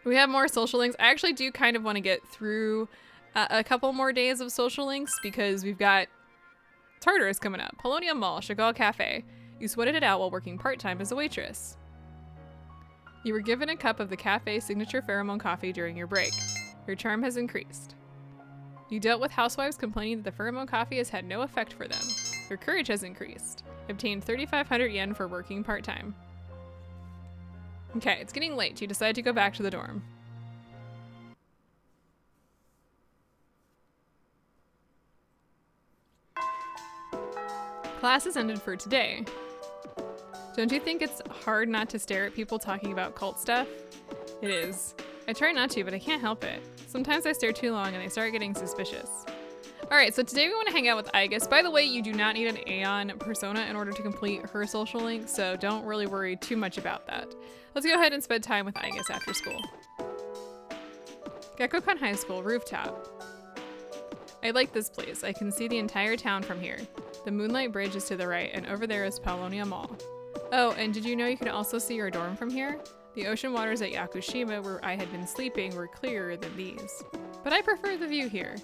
We have more social links. I actually do kind of want to get through a couple more days of social links because we've got Tartarus coming up. Polonium Mall, Chagall Cafe. You sweated it out while working part-time as a waitress. You were given a cup of the cafe's signature pheromone coffee during your break. Your charm has increased. You dealt with housewives complaining that the pheromone coffee has had no effect for them. Your courage has increased. Obtained 3,500 yen for working part-time. Okay, it's getting late. You decide to go back to the dorm. Class is ended for today. Don't you think it's hard not to stare at people talking about cult stuff? It is. I try not to, but I can't help it. Sometimes I stare too long and they start getting suspicious. Alright, so today we want to hang out with Aegis. By the way, you do not need an Aeon persona in order to complete her social link, so don't really worry too much about that. Let's go ahead and spend time with Aegis after school. Gekkoukan High School, rooftop. I like this place. I can see the entire town from here. The Moonlight Bridge is to the right, and over there is Paulownia Mall. Oh, and did you know you can also see your dorm from here? The ocean waters at Yakushima, where I had been sleeping, were clearer than these. But I prefer the view here.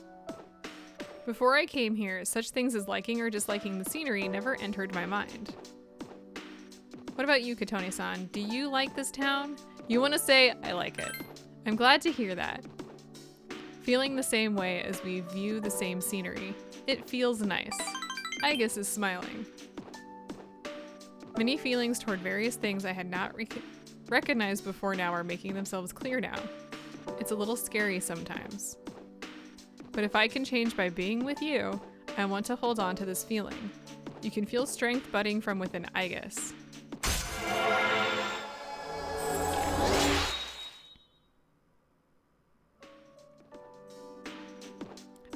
Before I came here, such things as liking or disliking the scenery never entered my mind. What about you, Katoni-san? Do you like this town? You want to say, I like it. I'm glad to hear that. Feeling the same way as we view the same scenery. It feels nice. Aegis is smiling. Many feelings toward various things I had not recognized before now are making themselves clear now. It's a little scary sometimes. But if I can change by being with you, I want to hold on to this feeling. You can feel strength budding from within Aegis.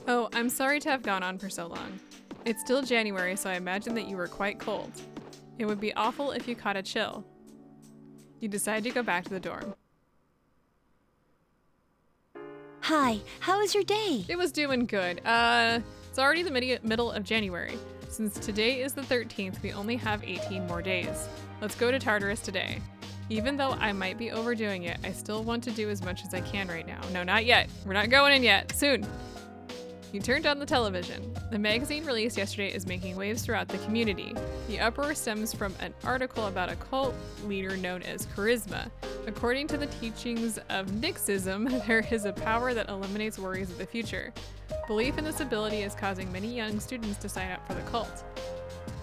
Oh, I'm sorry to have gone on for so long. It's still January, so I imagine that you were quite cold. It would be awful if you caught a chill. You decide to go back to the dorm.
Hi, how was your day?
It was doing good. It's already the middle of January. Since today is the 13th, we only have 18 more days. Let's go to Tartarus today. Even though I might be overdoing it, I still want to do as much as I can right now. No, not yet. We're not going in yet. Soon. You turned on the television. The magazine released yesterday is making waves throughout the community. The uproar stems from an article about a cult leader known as Charisma. According to the teachings of Nixism, there is a power that eliminates worries of the future. Belief in this ability is causing many young students to sign up for the cult.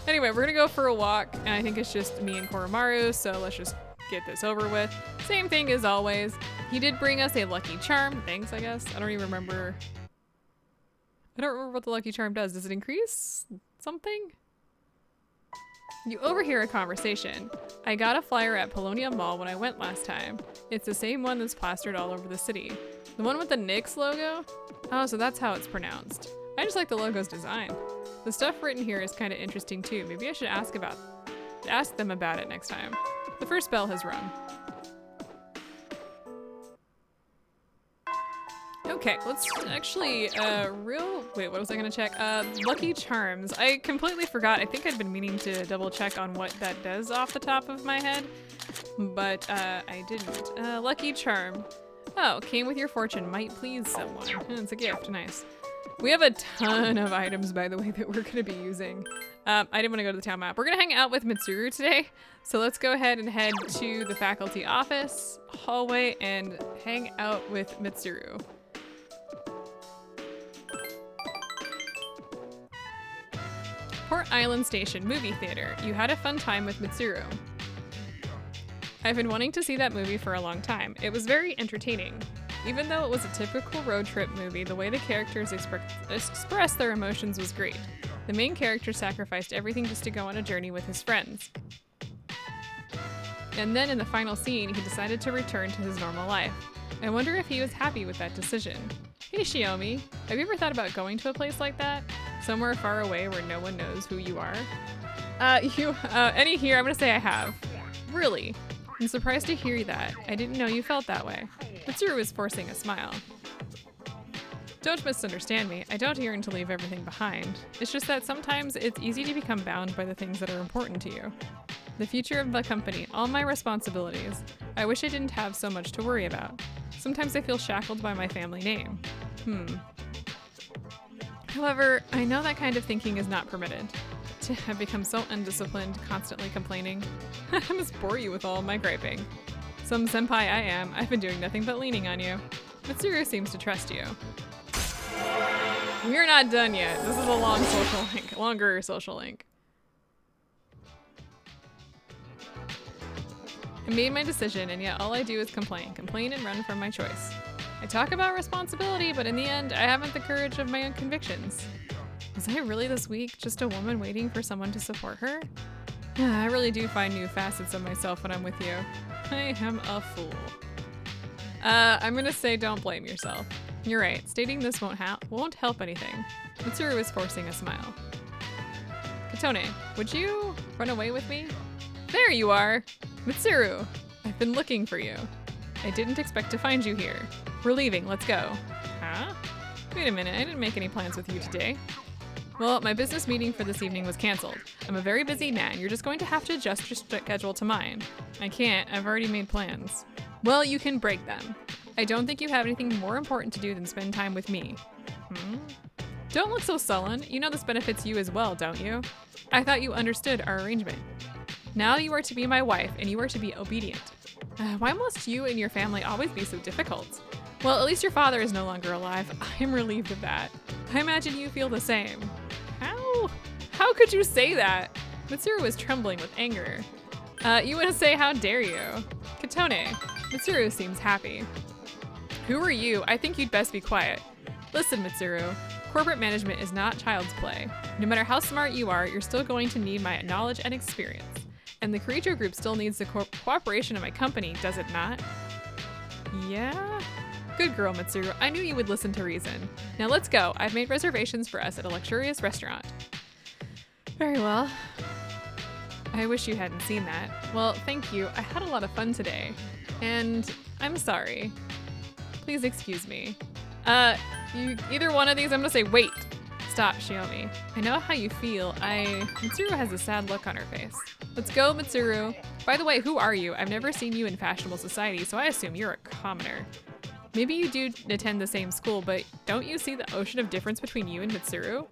Anyway, we're gonna go for a walk, and I think it's just me and Koromaru, so let's just get this over with. Same thing as always. He did bring us a lucky charm. Thanks, I guess. I don't remember what the lucky charm does. Does it increase something? You overhear a conversation. I got a flyer at Paulownia Mall when I went last time. It's the same one that's plastered all over the city. The one with the Nyx logo? Oh, so that's how it's pronounced. I just like the logo's design. The stuff written here is kind of interesting too. Maybe I should ask them about it next time. The first bell has rung. Okay, let's actually, wait, what was I gonna check? Lucky Charms. I completely forgot. I think I'd been meaning to double check on what that does off the top of my head, but I didn't. Lucky Charm. Oh, came with your fortune. Might please someone. It's a gift. Nice. We have a ton of items, by the way, that we're gonna be using. I didn't want to go to the town map. We're gonna hang out with Mitsuru today, so let's go ahead and head to the faculty office hallway and hang out with Mitsuru. Port Island Station Movie Theater. You had a fun time with Mitsuru. I've been wanting to see that movie for a long time. It was very entertaining. Even though it was a typical road trip movie, the way the characters expressed their emotions was great. The main character sacrificed everything just to go on a journey with his friends. And then in the final scene, he decided to return to his normal life. I wonder if he was happy with that decision. Hey Shiomi, have you ever thought about going to a place like that? Somewhere far away where no one knows who you are? Any here? I'm gonna say I have. Really? I'm surprised to hear that. I didn't know you felt that way. Mitsuru is forcing a smile. Don't misunderstand me. I don't yearn to leave everything behind. It's just that sometimes it's easy to become bound by the things that are important to you. The future of the company, all my responsibilities. I wish I didn't have so much to worry about. Sometimes I feel shackled by my family name. However, I know that kind of thinking is not permitted. To have become so undisciplined, constantly complaining. I must bore you with all my griping. Some senpai I am, I've been doing nothing but leaning on you. Mitsuru seems to trust you. We're not done yet. This is a longer social link. I made my decision, and yet all I do is complain and run from my choice. I talk about responsibility, but in the end, I haven't the courage of my own convictions. Was I really this weak, just a woman waiting for someone to support her? I really do find new facets of myself when I'm with you. I am a fool. I'm gonna say don't blame yourself. You're right, stating this won't help anything. Mitsuru is forcing a smile. Katone, would you run away with me? There you are! Mitsuru, I've been looking for you. I didn't expect to find you here. We're leaving, let's go. Huh? Wait a minute, I didn't make any plans with you today. Well, my business meeting for this evening was canceled. I'm a very busy man. You're just going to have to adjust your schedule to mine. I can't. I've already made plans. Well, you can break them. I don't think you have anything more important to do than spend time with me. Don't look so sullen. You know this benefits you as well, don't you? I thought you understood our arrangement. Now you are to be my wife, and you are to be obedient. Why must you and your family always be so difficult? Well, at least your father is no longer alive. I am relieved of that. I imagine you feel the same. How could you say that? Mitsuru was trembling with anger. You want to say how dare you? Katone, Mitsuru seems happy. Who are you? I think you'd best be quiet. Listen, Mitsuru, corporate management is not child's play. No matter how smart you are, you're still going to need my knowledge and experience. And the Kirijo group still needs the cooperation of my company, does it not? Yeah? Good girl, Mitsuru. I knew you would listen to reason. Now let's go. I've made reservations for us at a luxurious restaurant. Very well. I wish you hadn't seen that. Well, thank you. I had a lot of fun today. And I'm sorry. Please excuse me. Either one of these, I'm gonna say, wait. Stop, Shiomi. I know how you feel. Mitsuru has a sad look on her face. Let's go, Mitsuru. By the way, who are you? I've never seen you in fashionable society, so I assume you're a commoner. Maybe you do attend the same school, but don't you see the ocean of difference between you and Mitsuru?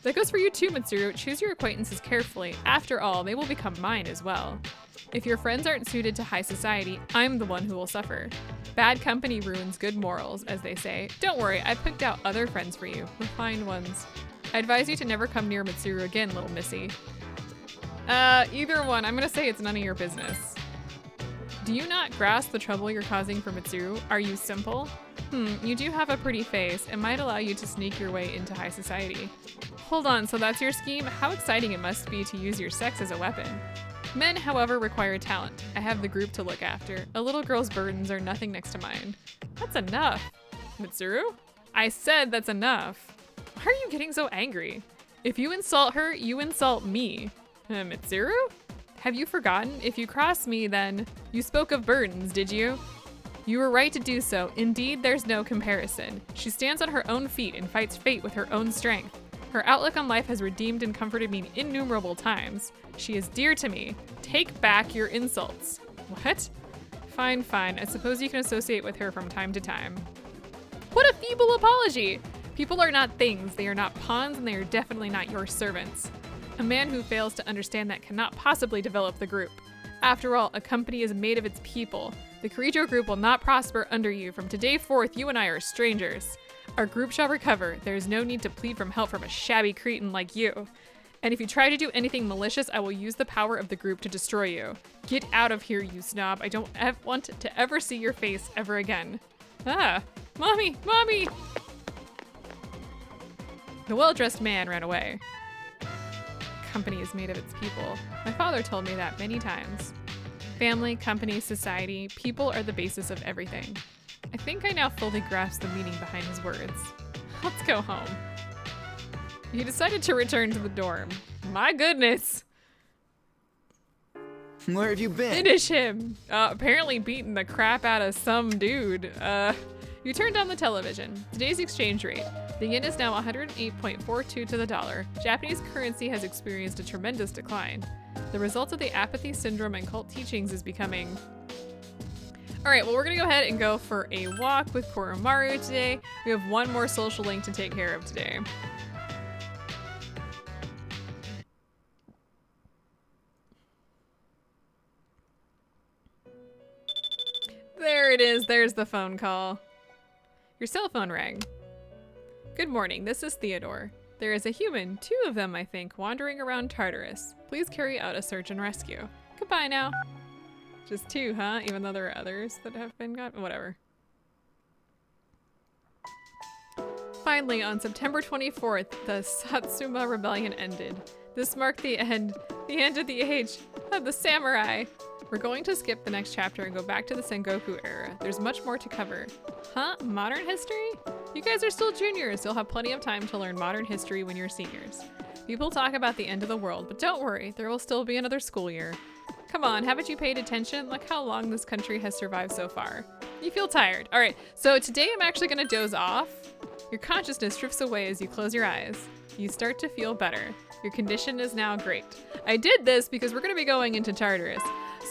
That goes for you too, Mitsuru. Choose your acquaintances carefully. After all, they will become mine as well. If your friends aren't suited to high society, I'm the one who will suffer. Bad company ruins good morals, as they say. Don't worry, I picked out other friends for you. Refined ones. I advise you to never come near Mitsuru again, little missy. Either one. I'm gonna say it's none of your business. Do you not grasp the trouble you're causing for Mitsuru? Are you simple? You do have a pretty face. It might allow you to sneak your way into high society. Hold on, so that's your scheme? How exciting it must be to use your sex as a weapon. Men, however, require talent. I have the group to look after. A little girl's burdens are nothing next to mine. That's enough. Mitsuru? I said that's enough. Why are you getting so angry? If you insult her, you insult me. Mitsuru? Have you forgotten? If you cross me, then you spoke of burdens, did you? You were right to do so. Indeed, there's no comparison. She stands on her own feet and fights fate with her own strength. Her outlook on life has redeemed and comforted me innumerable times. She is dear to me. Take back your insults. What? Fine, fine. I suppose you can associate with her from time to time. What a feeble apology! People are not things. They are not pawns, and they are definitely not your servants. A man who fails to understand that cannot possibly develop the group. After all, a company is made of its people. The Kirijo group will not prosper under you. From today forth, you and I are strangers. Our group shall recover. There is no need to plead for help from a shabby cretin like you. And if you try to do anything malicious, I will use the power of the group to destroy you. Get out of here, you snob. I don't want to ever see your face ever again. Ah, mommy, mommy! The well-dressed man ran away. Company is made of its people. My father told me that many times. Family, company, society, people are the basis of everything. I think I now fully grasp the meaning behind his words. Let's go home. He decided to return to the dorm. My goodness.
Where have you been?
Finish him. Apparently beating the crap out of some dude. You turned on the television. Today's exchange rate. The yen is now 108.42 to the dollar. Japanese currency has experienced a tremendous decline. The result of the apathy syndrome and cult teachings is becoming... All right, well, we're gonna go ahead and go for a walk with Koromaru today. We have one more social link to take care of today. There it is, there's the phone call. Your cell phone rang. Good morning, this is Theodore. There is a human, 2 of them I think, wandering around Tartarus. Please carry out a search and rescue. Goodbye now. Just 2, huh? Even though there are others that have been got, whatever. Finally, on September 24th, the Satsuma Rebellion ended. This marked the end of the age of the samurai. We're going to skip the next chapter and go back to the Sengoku era. There's much more to cover. Huh? Modern history? You guys are still juniors. You'll have plenty of time to learn modern history when you're seniors. People talk about the end of the world, but don't worry, there will still be another school year. Come on, haven't you paid attention? Look how long this country has survived so far. You feel tired. All right, so today I'm actually gonna doze off. Your consciousness drifts away as you close your eyes. You start to feel better. Your condition is now great. I did this because we're gonna be going into Tartarus.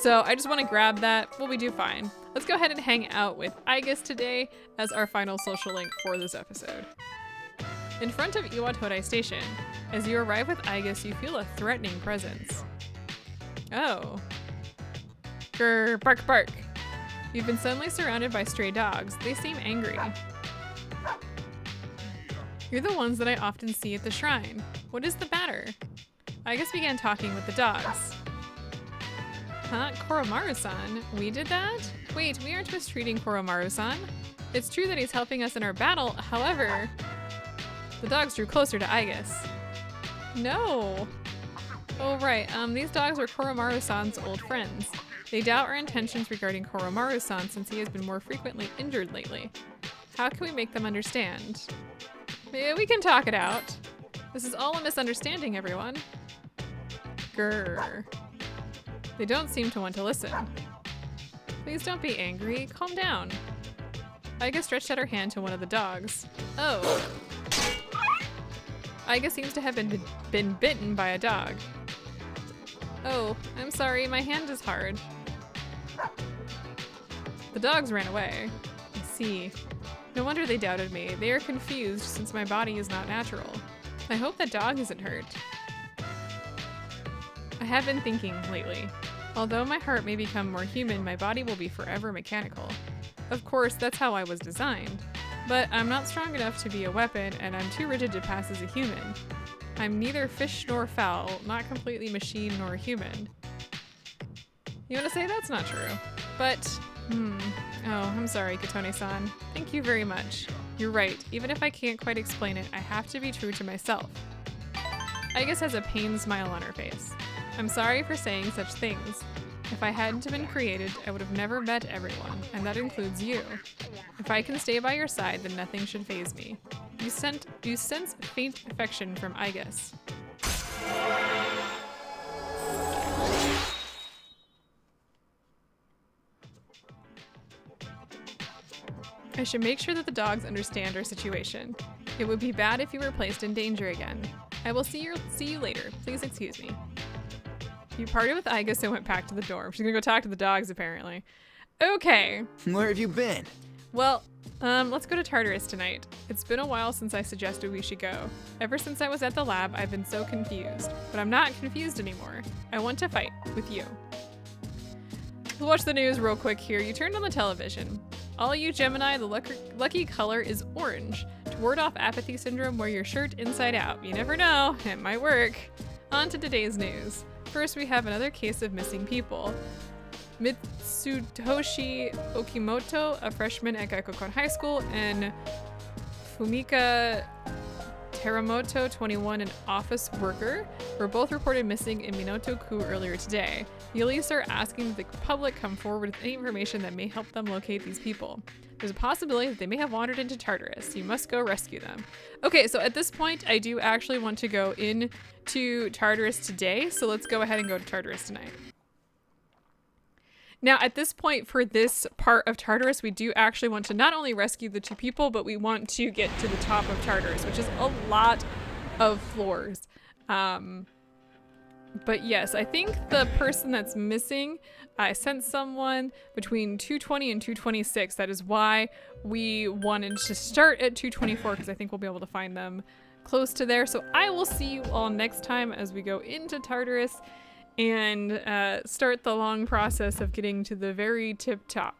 So I just want to grab that. We'll be do fine. Let's go ahead and hang out with Aigis today as our final social link for this episode. In front of Iwatodai Station, as you arrive with Aigis, you feel a threatening presence. Oh. Grr, bark, bark. You've been suddenly surrounded by stray dogs. They seem angry. You're the ones that I often see at the shrine. What is the matter? Aigis began talking with the dogs. Huh? Koromaru-san? We did that? Wait, we aren't mistreating Koromaru-san. It's true that he's helping us in our battle, however... The dogs drew closer to Aigis. No! Oh right, these dogs are Koromaru-san's old friends. They doubt our intentions regarding Koromaru-san since he has been more frequently injured lately. How can we make them understand? Yeah, we can talk it out. This is all a misunderstanding, everyone. Grr. They don't seem to want to listen. Please don't be angry. Calm down. Aigis stretched out her hand to one of the dogs. Oh. Aigis seems to have been bitten by a dog. Oh, I'm sorry. My hand is hard. The dogs ran away. I see. No wonder they doubted me. They are confused since my body is not natural. I hope that dog isn't hurt. I have been thinking lately. Although my heart may become more human, my body will be forever mechanical. Of course, that's how I was designed. But I'm not strong enough to be a weapon, and I'm too rigid to pass as a human. I'm neither fish nor fowl, not completely machine nor human. You want to say that's not true? But, oh, I'm sorry, Katone-san. Thank you very much. You're right. Even if I can't quite explain it, I have to be true to myself. Aigis has a pained smile on her face. I'm sorry for saying such things. If I hadn't been created, I would have never met everyone, and that includes you. If I can stay by your side, then nothing should faze me. You sense faint affection from Aigis. I should make sure that the dogs understand our situation. It would be bad if you were placed in danger again. I will see you later. Please excuse me. You partied with Aigis and went back to the dorm. She's gonna go talk to the dogs, apparently. Okay.
Where have you been?
Well, let's go to Tartarus tonight. It's been a while since I suggested we should go. Ever since I was at the lab, I've been so confused. But I'm not confused anymore. I want to fight with you. We'll watch the news real quick here. You turned on the television. All you Gemini, the lucky color is orange. To ward off apathy syndrome, wear your shirt inside out. You never know, it might work. On to today's news. First, we have another case of missing people. Mitsutoshi Okimoto, a freshman at Gaikokon High School, and Fumika Teramoto, 21, an office worker, were both reported missing in Minato-ku earlier today. Yuli start asking the public come forward with any information that may help them locate these people. There's a possibility that they may have wandered into Tartarus. You must go rescue them. Okay, so at this point, I do actually want to go into Tartarus today, so let's go ahead and go to Tartarus tonight. Now, at this point, for this part of Tartarus, we do actually want to not only rescue the 2 people, but we want to get to the top of Tartarus, which is a lot of floors. But yes, I think the person that's missing, I sent someone between 220 and 226. That is why we wanted to start at 224, because I think we'll be able to find them close to there. So I will see you all next time as we go into Tartarus and start the long process of getting to the very tip top.